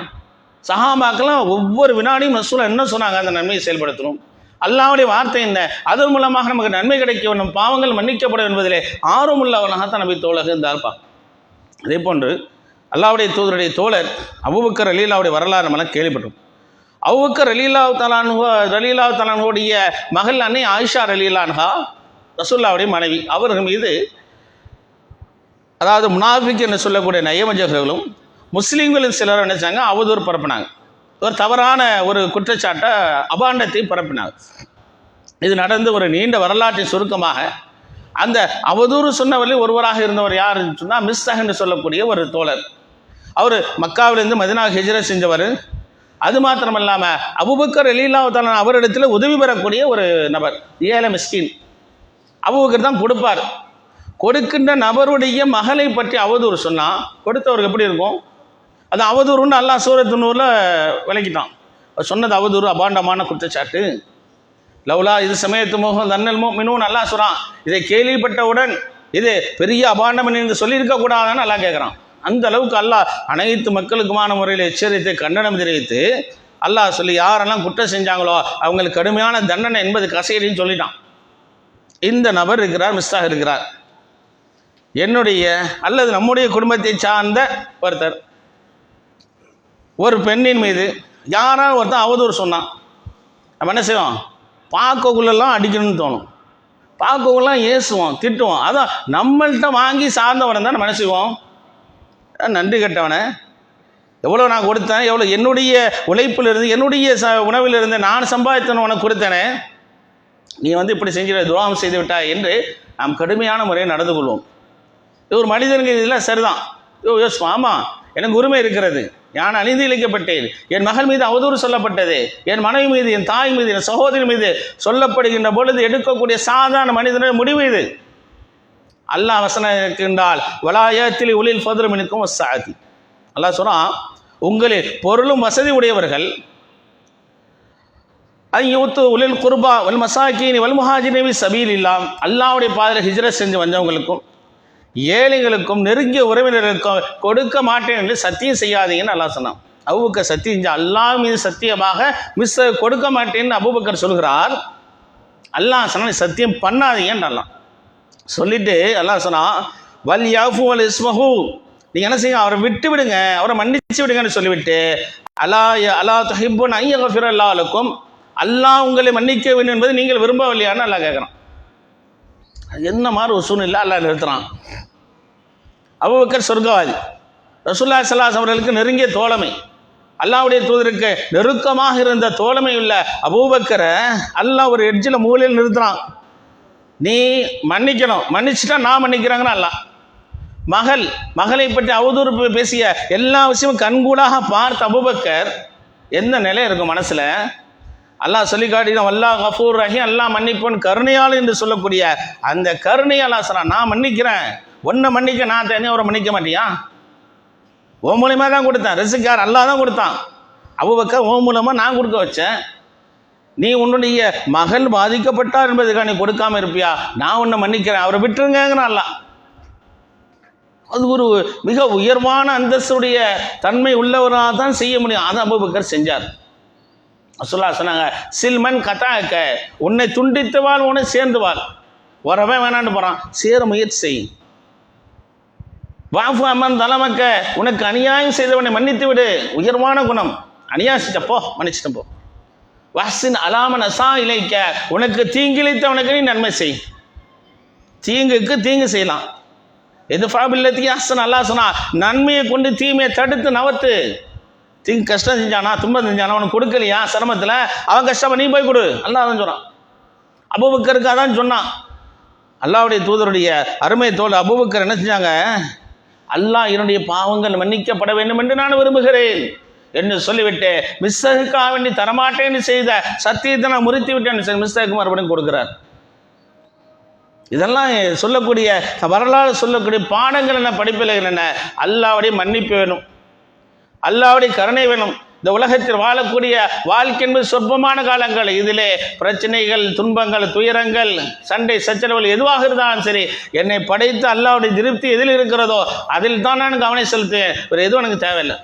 சஹாபாக்கெல்லாம் ஒவ்வொரு வினாடியும் ரசூல் என்ன சொன்னாங்க, அந்த நன்மையை செயல்படுத்தணும், அல்லாஹ்வுடைய வார்த்தை என்ன, அதன் மூலமாக நமக்கு நன்மை கிடைக்க வேண்டும், பாவங்கள் மன்னிக்கப்படும் என்பதிலே ஆர்வம் உள்ளவனாகத்தான் நபி தோழர்கள் இருந்தார்ப்பா. அதே போன்று அல்லாஹ்வுடைய தூதருடைய தோழர் அபூபக்கர் ரலியல்லாஹுடைய வரலாறு நம்மளாம் கேள்விப்பட்டோம். அபூபக்கர் ரலியல்லாஹு தஆலாவுடைய மகள் அன்னை ஆயிஷா ரலியல்லாஹு அன்ஹா ரசூலுல்லாஹ்வுடைய மனைவி. அவர்கள் மீது அதாவது முனாஃபிக் என்று சொல்லக்கூடிய நயவஞ்சகர்களும் முஸ்லீம்களின் சிலர் நினைச்சாங்க அவதூறு பரப்பினாங்க, ஒரு தவறான ஒரு குற்றச்சாட்டை அபாண்டத்தை பரப்பினாங்க. இது நடந்து ஒரு நீண்ட வரலாற்றை சுருக்கமாக அந்த அவதூறு சொன்னவரில் ஒருவராக இருந்தவர் யார் சொன்னால் மிஸ்தஹ் என்று சொல்லக்கூடிய ஒரு தோழர். அவர் மக்காவிலிருந்து மதீனாவுக்கு ஹிஜ்ரத் செஞ்சவர். அது மாத்திரமல்லாமல் அபூபக்கர் ரலியல்லாஹு தஆலா அவரிடத்தில் உதவி பெறக்கூடிய ஒரு நபர், ஏழை மிஸ்கின். அபூபக்கர் தான் கொடுப்பார். கொடுக்கின்ற நபருடைய மகளை பற்றி அவதூறு சொன்னால் கொடுத்தவருக்கு எப்படி இருக்கும்? அது அவதூறுன்னு அல்லாஹ் சூரத்து நூரில் விளக்கிட்டான். சொன்னது அவதூறு, அபாண்டமான குற்றச்சாட்டு. லவ்லா இது சமயத்து மோகம் தன்னல் மினுன்னு அல்லாஹ் சொல்கிறான். இதை கேள்விப்பட்டவுடன் இது பெரிய அபாண்டம் என்று சொல்லியிருக்கக்கூடாதான்னு அல்லாஹ் கேட்குறான். அந்த அளவுக்கு அல்லாஹ் அனைத்து மக்களுக்குமான முறையில் எச்சரித்து கண்டனம் தெரிவித்து அல்லாஹ் சொல்லி யாரெல்லாம் குற்றம் செஞ்சாங்களோ அவங்களுக்கு கடுமையான தண்டனை என்பது கசையடின்னு சொல்லிட்டான். இந்த நபர் இருக்கிறார், மிஸ்தாஹ் இருக்கிறார், என்னுடைய அல்லது நம்முடைய குடும்பத்தை சார்ந்த ஒருத்தர் ஒரு பெண்ணின் மீது யாராவது ஒருத்தர் அவதூறு சொன்னான். நம்ம என்ன செய்வோம்? பார்க்கக்குள்ளெல்லாம் அடிக்கணும்னு தோணும், பார்க்கக்குள்ளெல்லாம் ஏசுவோம், திட்டுவோம். அதான் நம்மள்கிட்ட வாங்கி சார்ந்தவனை தான் நம்ம என்ன செய்வோம்? நன்றி கட்டவனை, எவ்வளோ நான் கொடுத்தேன், எவ்வளோ என்னுடைய உழைப்பிலிருந்து என்னுடைய உணவிலிருந்து நான் சம்பாதித்தவனை உனக்கு கொடுத்தேனே, நீ வந்து இப்படி செஞ்ச துரோகம் செய்து விட்டாய் என்று நாம் கடுமையான முறையை நடந்து கொள்வோம். இது ஒரு மனிதனுக்கு இதெல்லாம் சரிதான். யோஸ் ஆமாம், எனக்கு உரிமை இருக்கிறது, நான் அழிந்து இழைக்கப்பட்டேன், என் மகள் மீது அவதூறு சொல்லப்பட்டது, என் மனைவி மீது, என் தாய் மீது, என் சகோதரி மீது சொல்லப்படுகின்ற பொழுது எடுக்கக்கூடிய சாதாரண மனிதனுடைய முடிவு இது. அல்லாஹ் வசனம் இருக்கின்றால் வலாயத்தில் உளில் ஃபதுருமினுக்கும் சாதி. அல்லாஹ் சொல்கிறான், உங்களில் பொருளும் வசதி உடையவர்கள் ஐயூத்து உளில் குர்பா வல் மசாக்கீனி வல் முஹாஜிரின் சபீல் இல்லாம், அல்லாஹ்வுடைய பாதையில் ஹிஜ்ரத் செஞ்சு வந்தவங்களுக்கும் ஏழைகளுக்கும் நெருங்கிய உறவினர்களுக்கும் கொடுக்க மாட்டேன் என்று சத்தியம் செய்யாதீங்கன்னு அல்லாஹ் சொன்னான். அபூபக்கர் சத்தியம் செஞ்சு அல்லாஹ் மீது சத்தியமாக கொடுக்க மாட்டேன்னு அபூபக்கர் சொல்கிறார். அல்லாஹ் சொன்னா சத்தியம் பண்ணாதீங்கன்னு அல்லாஹ் சொல்லிட்டு அல்லாஹ் சொன்னா வல் யாஃபு வல் இஸ்மஹு, நீங்கள் என்ன செய்யுங்க, அவரை விட்டு விடுங்க, அவரை மன்னிச்சு விடுங்கன்னு சொல்லிவிட்டு அலா துஹிப்புன் அன் யக்ஃபிர அல்லாஹு லக்கும், அல்லாஹ் உங்களை மன்னிக்க வேண்டும் என்பதை நீங்கள் விரும்பவில்லையான்னு அல்லாஹ் கேட்குறான். என்ன மாதிரி ஒரு சூழ்நிலை அல்லாஹ் நிறுத்துறான். அபூபக்கர் சொர்க்கவாதி, ரசூலுல்லாஹி ஸல்லல்லாஹு அலைஹி அவர்களுக்கு நெருங்கிய தோழமை, அல்லாஹ்வுடைய தூதருக்கு நெருக்கமாக இருந்த தோழமையுள்ள அபூபக்கரை அல்லாஹ் ஒரு எட்ஜில் மூலையில் நிறுத்துறான். நீ மன்னிக்கணும், மன்னிச்சுட்டா நான் மன்னிக்கிறாங்கன்னு அல்லாஹ். மகளை பற்றி அவதூறு பேசிய எல்லா விஷயமும் கண்கூடாக பார்த்த அபூபக்கர் எந்த நிலை இருக்கும் மனசுல? அல்லாஹ் சொல்லி காட்டினான், அல்லாஹ் கஃபூர் ரஹீம், அல்லாஹ் மன்னிப்பவன் கருணையாளன் என்று சொல்லக்கூடிய அந்த கருணையை அல்லாஹ் சொல்றான், நான் மன்னிக்கிறேன், ஒன்றை மன்னிக்க நான் தனியாக அவரை மன்னிக்க மாட்டியா? ஓ மூலமா தான் கொடுத்தான், ரிஸ்கார் அல்லாஹ் தான் கொடுத்தான். அபூபக்கர் ஓ மூலமா நான் கொடுக்க வச்சேன். நீ உன்னுடைய மகள் பாதிக்கப்பட்டார் என்பதுக்காக நீ கொடுக்காம இருப்பியா? நான் உன்னை மன்னிக்கிறேன், அவரை விட்டுருங்கிறான் அல்லாஹ். அது ஒரு மிக உயர்வான அந்தஸ்துடைய தன்மை உள்ளவராக தான் செய்ய முடியும். அதை அபூபக்கர் செஞ்சார். ரசூலுல்லாஹ் சொன்னாங்க, சில்மன் கதாக்க, உன்னை துண்டித்து வாழ், உன்னை சேர்ந்து வாழ். வரவே வேணான்னு போறான், சேர முயற்சி செய். வாஃபு அம்மன் தலைமக்க, உனக்கு அநியாயம் செய்தவனை மன்னித்து விடு. உயர்வான குணம். அநியாயம் செஞ்சப்போ மன்னிச்சிட்டு போ. வஹ்சின் அலாமன் அசா இலைக்க, உனக்கு தீங்கிழைத்தவனுக்கு நீ நன்மை செய். தீங்குக்கு தீங்கு செய்யலாம். எது ஃபாபில்லத்தி அஹ்சன், அல்லாஹ் சொன்னா நன்மையை கொண்டு தீமையை தடுத்து நவத்து. தீங்கு கஷ்டம் செஞ்சானா, துன்பம் செஞ்சானா, அவனுக்கு கொடுக்கலையா சிரமத்தில், அவன் கஷ்டமா நீ போய் கொடு, அல்லாஹ் தான் சொல்றான். அபூபக்கருக்கு அதான் சொன்னான். அல்லாஹ்வுடைய தூதருடைய அருமை தோல் அபூபக்கர் என்ன செஞ்சாங்க, அல்லாஹ் என்னுடைய பாவங்கள் மன்னிக்கப்பட வேண்டும் என்று நான் விரும்புகிறேன் என்று சொல்லிவிட்டு மிஸ்ஸகுக்காக வேண்டி தரமாட்டேன்னு செய்த சத்தியத்தை நான் முறித்து விட்டேன், மிஸ்ஸகுக்கு மறுபடியும் கொடுக்கிறார். இதெல்லாம் சொல்லக்கூடிய வரலாறு சொல்லக்கூடிய பாடங்கள் என்ன, படிப்பில் என்ன? அல்லாஹ்வுடைய மன்னிப்பு வேணும், அல்லாஹ்வுடைய கருணை வேணும். இந்த உலகத்தில் வாழக்கூடிய வாழ்க்கை என்பது சொற்பமான காலங்கள். இதிலே பிரச்சனைகள், துன்பங்கள், துயரங்கள், சண்டை சச்சரவுகள் எதுவாக இருந்தாலும் சரி, என்னை படைத்து அல்லாஹ்வுடைய திருப்தி எதில் இருக்கிறதோ அதில் தான் நான் கவனம் செலுத்துவேன். வேறு எதுவும் எனக்கு தேவையில்லை.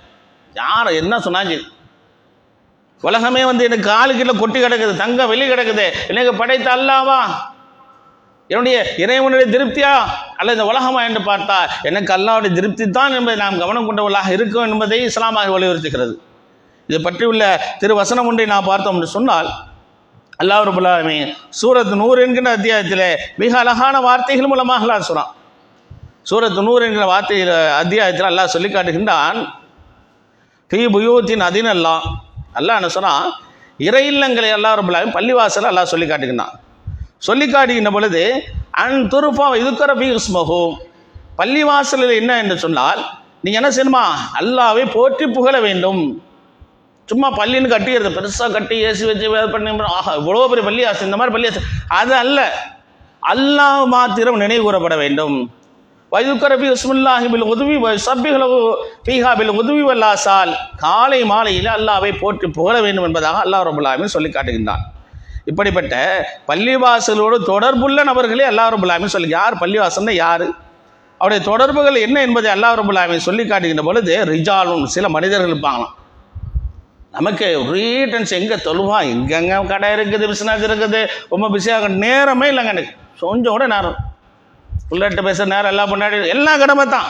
யார் என்ன சொன்னாச்சு, உலகமே எனக்கு ஆளுக்கில் கொட்டி கிடக்குது, தங்க வெளி கிடக்குது, எனக்கு படைத்த அல்லாவா, என்னுடைய இறைவனுடைய திருப்தியா அல்ல இந்த உலகமா என்று பார்த்தா எனக்கு அல்லாஹ்வுடைய திருப்தி தான் என்பதை நாம் கவனம் கொண்டவர்களாக இருக்கும் என்பதை இஸ்லாமாக வலியுறுத்துகிறது. இது பற்றியுள்ள திருவசனம் ஒன்றை நாம் பார்த்தோம் என்று சொன்னால், அல்லாஹ் ரப்பல் ஆலமீன் சூரத் நூர் என்கிற அத்தியாயத்தில் மிக அழகான வார்த்தைகள் மூலமாக அல்லாஹ் சொல்றான். சூரத் நூர் என்கிற அத்தியாயத்தில் அல்லாஹ் சொல்லி காட்டுகின்றான், ஃபீ புயூத்தின் அதினல்லாம், அல்லாஹ் என்ன சொன்னான், இறை இல்லங்களை அல்லாஹ் ரப்பல் ஆலமீன் பள்ளிவாசல் அல்லாஹ் சொல்லி காட்டுகின்றான். சொல்லி காட்டுகின்ற பொழுது அன் துருஃபா இதுக்கர ஃபீ இஸ்மஹு, பள்ளிவாசலில் என்ன என்று சொன்னால் நீங்கள் என்ன செய்யணுமா, அல்லாஹ்வை போற்றி புகழ வேண்டும். சும்மா பள்ளின்னு கட்டிடுறது, பெருசாக கட்டி ஏசி வச்சு பண்ணி, ஆஹா இவ்வளோ பெரிய பள்ளியாசு, இந்த மாதிரி பள்ளியாசு, அது அல்ல. அல்லாஹ் மாத்திரம் நினைவு கூறப்பட வேண்டும். வயதுக்கரபி உஸ்முல்லாஹி பில் உதுவி சப்பிஹலு ஃபீஹா பில் உதுவி வல்லாசால், காலை மாலையில் அல்லாஹ்வை போற்றி புகழ வேண்டும் என்பதாக அல்லாஹ் ரப்பல் ஆலமீன் சொல்லி காட்டுகின்றான். இப்படிப்பட்ட பள்ளிவாசலோடு தொடர்புள்ள நபர்களே அல்லாஹ் ரப்பல் ஆலமீன் சொல்லி, யார் பள்ளிவாசல்னா யார், அவருடைய தொடர்புகள் என்ன என்பதை அல்லாஹ் ரப்பல் ஆலமீன் சொல்லி காட்டுகின்ற பொழுது ரிஜாலும், சில மனிதர்கள் இருப்பாங்களாம். நமக்கு ஒரே டென்ஷன், எங்கே தொழுவா, எங்கெங்கே கடை இருக்குது, பிஸ்னஸ் இருக்குது, ரொம்ப பிஸியாக நேரமே இல்லைங்க. எனக்கு கொஞ்சம் கூட நேரம், புள்ளட்டு பேச நேரம், எல்லாம் முன்னாடி எல்லாம் கடமை தான்.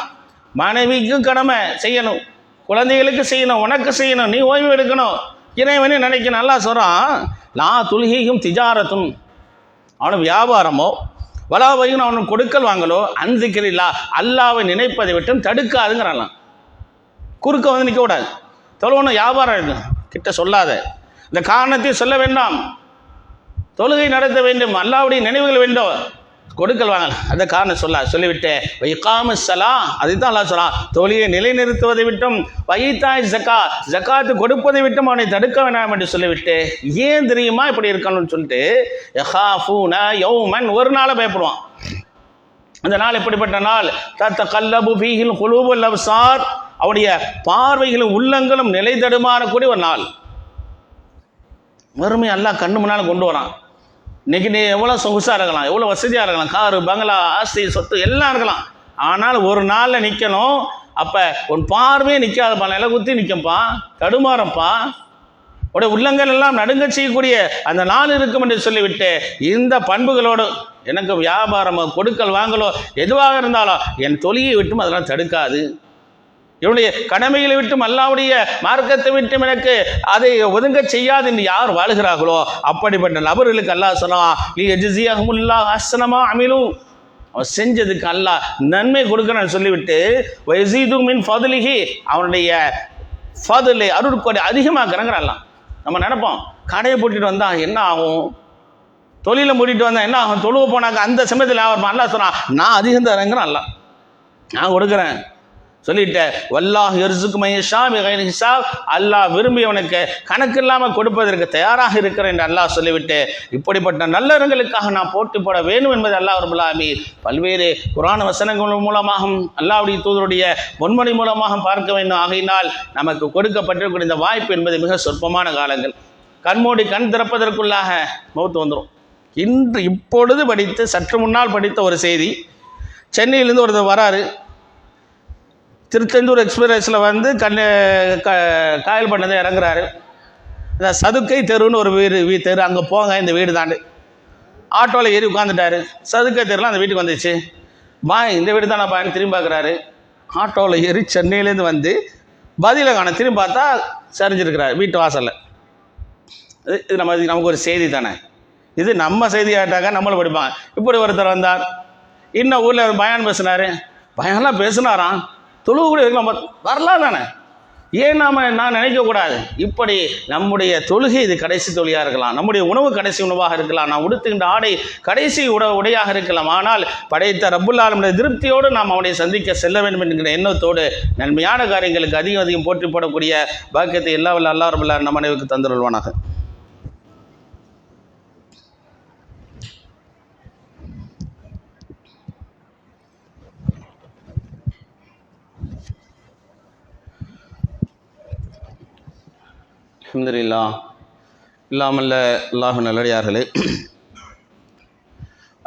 மனைவிக்கும் கடமை செய்யணும், குழந்தைகளுக்கு செய்யணும், உனக்கு செய்யணும், நீ ஓய்வு எடுக்கணும், இறைவனே நினைக்கணும். நல்லா சொல்கிறான், லா துல்ஹிஹிம் திஜாரத்தும், அவனுக்கு வியாபாரமோ வலாவையும் அவனுக்கு கொடுக்கல் வாங்கலோ அன்சிக்கிறில்லா, அல்லாவை நினைப்பதை விட்டும் தடுக்காதுங்கிறான். குறுக்க வந்து நிற்கக்கூடாது. தொழுவணும், வியாபாரம் கிட்ட சொல்லாத, இந்த காரணத்தை சொல்ல வேண்டாம். தொழுகை நடத்த வேண்டும், அல்லாஹ்வுடைய நினைவுகள் வேண்டும், கொடுக்கல் வாங்கலாம், அந்த காரணம் சொல்லிவிட்டு இகாமஸ்ஸலா, அதுதான் அல்லாஹ் சொல்றான், தொழுகையை நிலைநிறுத்துவதை விட்டும் வயித்தாய் ஜகாத்து கொடுப்பதை விட்டும் அவனை தடுக்க வேண்டாம் என்று சொல்லிவிட்டு, ஏன் தெரியுமா இப்படி இருக்கணும்னு சொல்லிட்டு யஹாஃபூன யௌமன், ஒரு நாளை பயப்படுவான். அந்த நாள் எப்படிப்பட்ட நாள், தத்தகல்லபு ஃபீஹில் குலூபுல் அப்சார், அவருடைய பார்வைகளும் உள்ளங்களும் நிலை தடுமாறக்கூடிய ஒரு நாள். மறுமை அல்லாஹ் கண்ணு முன்னால் கொண்டு வரான். இன்னைக்கு நீ எவ்வளோ சொகுசாக இருக்கலாம், எவ்வளோ வசதியாக இருக்கலாம், காரு பங்களா ஆஸ்தி சொத்து எல்லாம் இருக்கலாம், ஆனால் ஒரு நாளில் நிற்கணும். அப்போ உன் பார்வையே நிற்காதப்பா, நில குத்தி நிற்கப்பா, தடுமாறப்பா, உடைய உள்ளங்கள் எல்லாம் நடுங்க செய்யக்கூடிய அந்த நாள் இருக்கும் என்று சொல்லிவிட்டு, இந்த பண்புகளோடு எனக்கு வியாபாரமோ கொடுக்கல் வாங்கலோ எதுவாக இருந்தாலும் என் தொழிலை விட்டும் அதெல்லாம் தடுக்காது, என்னுடைய கடமைகளை விட்டும் அல்லாஹ்வுடைய மார்க்கத்தை விட்டும் எனக்கு அதை ஒதுங்க செய்யாது என்று யார் வாழ்கிறார்களோ அப்படிப்பட்ட நபர்களுக்கு அல்லாஹ் சொன்னான், லி யஜ்ஸியஹுமுல்லாஹு அஹ்ஸனமா அமிலு, அவன் செஞ்சதுக்கு அல்லாஹ் நன்மை கொடுக்கணும்னு சொல்லிவிட்டு வயசீது மின் ஃபதுலிஹி, அவனுடைய ஃபதுல் அருட்கொடை அதிகமாக்குறங்கிறான். நம்ம நினைப்போம் கடையை பூட்டிட்டு வந்தால் என்ன ஆகும், தொழிலை மூடிட்டு வந்தால் என்ன ஆகும், தொழுவ போனாக்க அந்த சமயத்தில் அவர் அல்லா சொன்னான் நான் அதிகம் தரேங்கிறேன், அல்ல நான் கொடுக்குறேன் சொல்லிட்டேன். வல்லாஹ் யர்சுக்கு மையஷா பிகைரி ஹிசாப், அல்லாஹ் விரும்பியவனுக்கு கணக்கு இல்லாமல் கொடுப்பதற்கு தயாராக இருக்கிறேன் என்று அல்லாஹ் சொல்லிவிட்டு, இப்படிப்பட்ட நல்லறங்களுக்காக நான் போட்டி போட வேண்டும் என்பது அல்லாஹ் ரப்பல் ஆலமீன் பல்வேறு குர்ஆன் வசனங்கள் மூலமாகவும் அல்லாஹ்வுடைய தூதருடைய பொன்மொழி மூலமாக பார்க்க வேண்டும். ஆகையினால் நமக்கு கொடுக்கப்பட்டிருக்கிற இந்த வாய்ப்பு என்பது மிக சொற்பமான காலங்கள். கண்மூடி கண் திறப்பதற்குள்ளாக மௌத்து வந்துடும். இப்பொழுது படித்து சற்று முன்னால் படித்த ஒரு செய்தி, சென்னையிலேருந்து ஒருத்தர் வராரு, திருச்செந்தூர் எக்ஸ்பிரஸில் வந்து காயல் பண்ணதை இறங்குறாரு. இந்த சதுக்கை தெருன்னு ஒரு தெரு, அங்கே போங்க இந்த வீடு தாண்டு. ஆட்டோவில் ஏறி உட்காந்துட்டாரு. சதுக்கை தெருலாம் அந்த வீட்டுக்கு வந்துச்சு. பாய் இந்த வீடு தானே பாய்னு திரும்பி பார்க்குறாரு. ஆட்டோவில் ஏறி சென்னையிலேருந்து வந்து பதிலை காண திரும்பி பார்த்தா சரிஞ்சிருக்கிறார் வீட்டு வாசலில். இது நமக்கு ஒரு செய்தி தானே, இது நம்ம செய்தி ஆட்டாக்க நம்மளும் படிப்பாங்க. இப்படி ஒருத்தர் வந்தார், இன்னும் ஊரில் பயான் பேசினார். பயான்லாம் பேசினாராம், தொழுவு கூட இருக்கலாம், வரலாம் தானே, ஏன் நான் நினைக்கக்கூடாது. இப்படி நம்முடைய தொழுகை இது கடைசி தொழிலாக இருக்கலாம், நம்முடைய உணவு கடைசி உணவாக இருக்கலாம், நான் உடுத்துகின்ற ஆடை கடைசி உடையாக இருக்கலாம். ஆனால் படைத்த ரப்புல் ஆலமீனுடைய திருப்தியோடு நாம் அவனை சந்திக்க செல்ல வேண்டும் என்கிற எண்ணத்தோடு நன்மையான காரியங்களுக்கு அதிகம் போற்றி போடக்கூடிய பாக்கியத்தை எல்லா வல்ல அல்லாஹ் ரப்புல் ஆலமீன் நம் அனைவருக்கு தந்தருள்வானாக. அல்ஹம்துலில்லாஹ். இல்லாமல்ல அல்லாஹ் நல்லடியார்களே,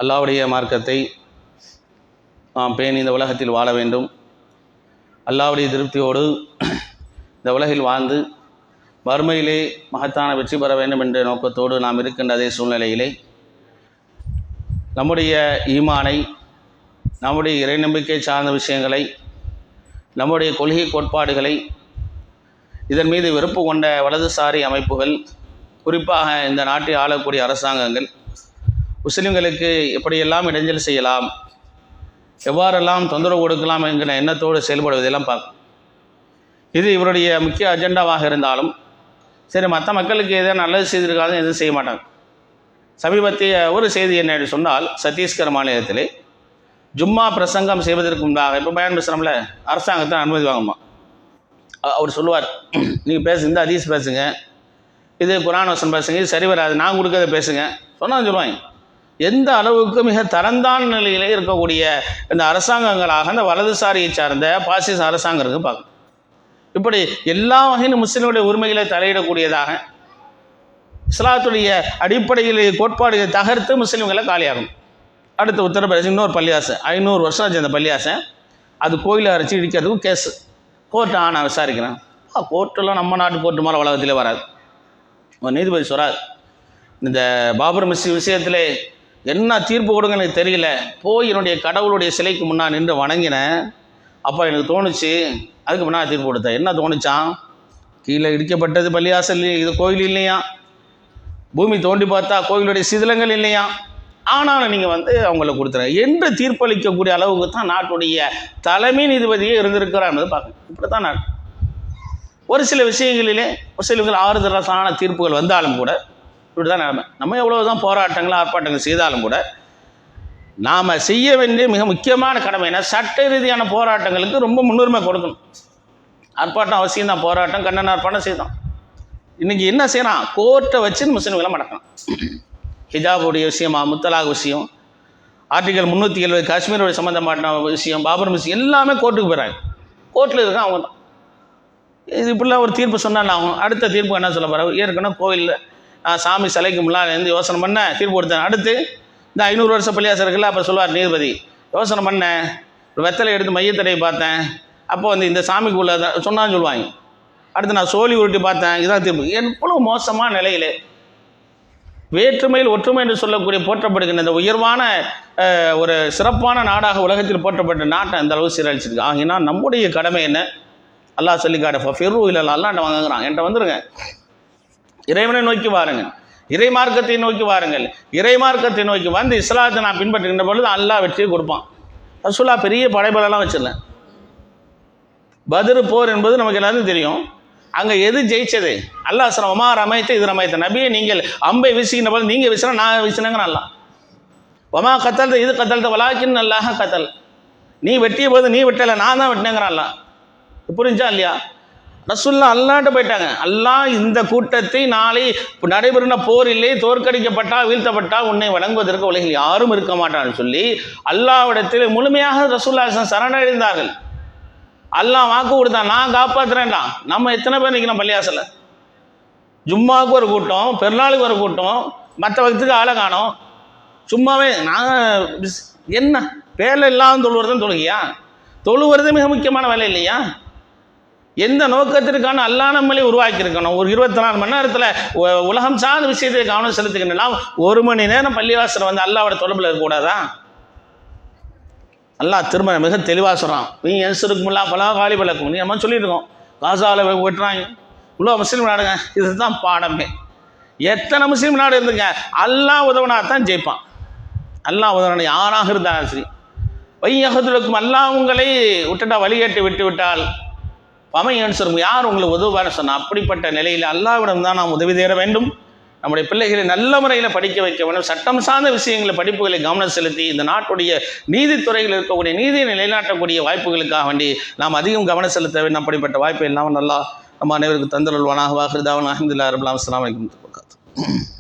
அல்லாஹ்வுடைய மார்க்கத்தை நாம் பேணி இந்த உலகத்தில் வாழ வேண்டும். அல்லாஹ்வுடைய திருப்தியோடு இந்த உலகில் வாழ்ந்து மறுமையிலே மகத்தான வெற்றி பெற வேண்டும் என்ற நோக்கத்தோடு நாம் இருக்கின்ற அதே சூழ்நிலையிலே நம்முடைய ஈமானை, நம்முடைய இறை நம்பிக்கை சார்ந்த விஷயங்களை, நம்முடைய கொள்கை கோட்பாடுகளை, இதன் மீது வெறுப்பு கொண்ட வலதுசாரி அமைப்புகள், குறிப்பாக இந்த நாட்டை ஆளக்கூடிய அரசாங்கங்கள் முஸ்லிம்களுக்கு எப்படியெல்லாம் இடைஞ்சல் செய்யலாம், எவ்வாறெல்லாம் தொந்தரவு கொடுக்கலாம் என்கிற எண்ணத்தோடு செயல்படுவதெல்லாம் பார்க்கும். இது இவருடைய முக்கிய அஜெண்டாவாக இருந்தாலும் சரி, மற்ற மக்களுக்கு எதாவது நல்லது செய்திருக்காது எதுவும் செய்ய மாட்டாங்க. சமீபத்திய ஒரு செய்தி என்ன சொன்னால், சத்தீஸ்கர் மாநிலத்திலே ஜும்மா பிரசங்கம் செய்வதற்கு முன்பாக, இப்போ பயன் பேசுகிறோம்ல, அரசாங்கத்தை அனுமதி வாங்கணுமா. அவர் சொல்லுவார், நீங்கள் பேசுங்க, இந்த ஹதீஸ் பேசுங்க, இது குர்ஆன் வசனம் பேசுங்க, இது சரி வராது, நான் கொடுக்கறத பேசுங்க சொன்னால் சொல்லுவாங்க. எந்த அளவுக்கு மிக தரந்தான நிலையிலே இருக்கக்கூடிய இந்த அரசாங்கங்களாக இந்த வலதுசாரியை சார்ந்த பாசிச அரசாங்கம் இருக்குது பார்க்கணும். இப்படி எல்லா வகையிலும் முஸ்லிம்களுடைய உரிமைகளை தலையிடக்கூடியதாக இஸ்லாத்துடைய அடிப்படையில் கோட்பாடுகளை தகர்த்து முஸ்லிம்களை காலியாகும். அடுத்து உத்தரப்பிரதேசம் இன்னொரு பள்ளியாசை, 500 வருஷம் ஆச்சு அந்த பள்ளியாசை, அது கோயிலை அரைச்சி இடிக்கிறதுக்கும் கேஸு கோர்ட்டு. நான் விசாரிக்கிறேன், கோர்ட்டெல்லாம் நம்ம நாட்டு கோர்ட்டு மேலே உலகத்திலே வராது. ஒரு நீதிபதி சொல்கிறார், இந்த பாபர் மஸ்ஜித் விஷயத்தில் என்ன தீர்ப்பு கொடுங்க எனக்கு தெரியல, போய் என்னுடைய கடவுளுடைய சிலைக்கு முன்னாடி நின்று வணங்கினேன், அப்போ எனக்கு தோணுச்சு, அதுக்கு முன்னாடி தீர்ப்பு கொடுத்தேன். என்ன தோணுச்சான், கீழே இடிக்கப்பட்டது பள்ளியாசல், இது கோயில் இல்லையா, பூமி தோண்டி பார்த்தா கோயிலுடைய சிதிலங்கள் இல்லையா, ஆனாலும் நீங்கள் அவங்கள கொடுத்துறேன் என்று தீர்ப்பளிக்கக்கூடிய அளவுக்கு தான் நாட்டுடைய தலைமை நீதிபதியே இருந்திருக்கிறார் என்பதை பார்க்கணும். இப்படி தான் நாடு. ஒரு சில விஷயங்களிலே முஸ்லிம்கள் ஆறுதலான தீர்ப்புகள் வந்தாலும் கூட இப்படி தான் நிலைமை. நம்ம எவ்வளோ தான் போராட்டங்கள் ஆர்ப்பாட்டங்கள் செய்தாலும் கூட நாம் செய்ய வேண்டிய மிக முக்கியமான கடமை என்ன, சட்ட ரீதியான போராட்டங்களுக்கு ரொம்ப முன்னுரிமை கொடுக்கணும். ஆர்ப்பாட்டம் அவசியம் தான், போராட்டம் கண்டன ஆர்ப்பாட்டம் செய்தோம். இன்றைக்கி என்ன செய்யலாம், கோர்ட்டை வச்சு முஸ்லிம்களை மடக்கலாம். ஹிஜாபுடைய விஷயமா, முத்தலாக் விஷயம், ஆர்டிகல் 370 காஷ்மீரோட சம்மந்தமான விஷயம், பாபர் விஷயம் எல்லாமே கோர்ட்டுக்கு போயிடறாங்க. கோர்ட்டில் இருக்க அவங்க தான் இது இப்படிலாம் ஒரு தீர்ப்பு சொன்னால் ஆகும். அடுத்த தீர்ப்பு என்ன சொல்ல போகிறாங்க, ஏற்கனவே கோயிலில் நான் சாமி சிலைக்கு முன்னால் இருந்து யோசனை பண்ணேன், தீர்ப்பு கொடுத்தேன். அடுத்து இந்த 500 வருஷம் பள்ளியாசம் இருக்குல்ல, அப்போ சொல்லுவார் நீதிபதி, யோசனை பண்ணேன், வெத்தலை எடுத்து மையத்தடையை பார்த்தேன், அப்போ இந்த சாமிக்கு உள்ள சொன்னான்னு சொல்லுவாங்க. அடுத்து நான் சோழி உருட்டி பார்த்தேன், இதுதான் தீர்ப்பு. எவ்வளோ மோசமான நிலையில் வேற்றுமையில் ஒற்றுமை என்று சொல்லக்கூடிய போற்றப்படுகின்ற இந்த உயர்வான ஒரு சிறப்பான நாடாக உலகத்தில் போற்றப்பட்ட நாட்டை அந்த அளவு சீரழிச்சிருக்கு. ஆகினா நம்முடைய கடமை என்ன, அல்லாஹ் சொல்லிக்காட ஃபெரு இல்லை அல்லாண்ட வாங்குறான், என்கிட்ட வந்துடுங்க, இறைவனை நோக்கி வாருங்கள், இறை மார்க்கத்தை நோக்கி வாருங்கள், இறை மார்க்கத்தை நோக்கி வந்து இஸ்லாத்தை நான் பின்பற்றுகின்ற பொழுது அல்லாஹ் வெற்றியை கொடுப்பான். ரசூலுல்லாஹ் பெரிய படைபலெல்லாம் வச்சிடல. பத்ர் போர் என்பது நமக்கு எல்லாருக்கும் தெரியும். அங்கே எது ஜெயிச்சது? அல்லாஹ் சொல்றான், ஒமா ரமைத்த இது ரமைத்த, நபியை நீங்கள் அம்பை வீசுகின்ற போது நீங்கள் வீசினா நான் வீசினேங்க. நல்லா ஒமா கத்தல் இது கத்தல் வலாக்கின் அல்லாஹ் கத்தல், நீ வெட்டிய போது நீ வெட்டலை, நான் தான் வெட்டினேங்கிறான். அல்லா புரிஞ்சா இல்லையா? ரசூலுல்லாஹ் அல்லாஹ்ட்ட போயிட்டாங்க. அல்லாஹ் இந்த கூட்டத்தை நாளை நடைபெறும் போரிலே தோற்கடிக்கப்பட்டா வீழ்த்தப்பட்டா உன்னை வணங்குவதற்கு உலகில் யாரும் இருக்க மாட்டான்னு சொல்லி அல்லாஹ்விடத்தில் முழுமையாக ரசூலுல்லாஹ் சரணடைந்தார்கள். அல்லாஹ் வாக்கு கொடுத்தான், நான் காப்பாற்றுறேன்டா. நம்ம எத்தனை பேர் நிற்கணும் பள்ளியாசல? ஜும்மாவுக்கு ஒரு கூட்டம், பெருநாளுக்கு ஒரு கூட்டம், மற்ற வகுத்துக்கு ஆளை காணோம். சும்மாவே நாங்கள் என்ன வேலை இல்லாமல் தொழுவுறதுன்னு தொழுகையா? தொழுவுறது மிக முக்கியமான வேலை இல்லையா? எந்த நோக்கத்திற்கான அல்லாஹ் நம்மளே உருவாக்கி இருக்கணும். ஒரு 24 மணி நேரத்தில் உலகம் சார்ந்த விஷயத்தை கவனம் செலுத்துக்கின்றனா 1 மணி நேரம் பள்ளிவாசல் வந்து அல்லாவோட தொடர்பில் இருக்கக்கூடாதா? அல்லாஹ் திரும்ப மிக தெளிவாக சொல்கிறான், நீ என்சுருக்குமுல்லா பலா காலி பழக்கும். நீ நம்ம சொல்லியிருக்கோம், காசாவில் வெட்டுறாங்க, இவ்வளோ முஸ்லீம் நாடுங்க. இதுதான் பாடமே. எத்தனை முஸ்லீம் நாடு இருந்துங்க, அல்லாஹ் உதவினா தான் ஜெயிப்பான். அல்லாஹ் உதவினா யாராக இருந்தாலும் சரி. வையகத்துலக்கும் அல்லாஹ் உங்களை விட்டுட்டா வழிகேட்டு விட்டு விட்டால் பமையன்னு சொல்லுங்க, யார் உங்களுக்கு உதவுவான்னு சொன்னால் அப்படிப்பட்ட நிலையில் அல்லாஹ்விடம் தான் நாம் உதவி தேட வேண்டும். நம்முடைய பிள்ளைகளை நல்ல முறையில் படிக்க வைக்க வேண்டும். சட்டம் சார்ந்த விஷயங்களை படிப்புகளை கவனம் செலுத்தி இந்த நாட்டுடைய நீதித்துறையில் இருக்கக்கூடிய நீதியை நிலைநாட்டக்கூடிய வாய்ப்புகளுக்காக வேண்டி நாம் அதிகம் கவனம் செலுத்த வேண்டும். அப்படிப்பட்ட வாய்ப்பை எல்லாம் நல்லா நம்ம அனைவருக்கு தந்தருள்வானாக. வாஹிர் தாவன் அல்ஹம்துலில்லாஹி ரப்பில் ஆலமீன். அஸ்ஸலாமு அலைக்கும்.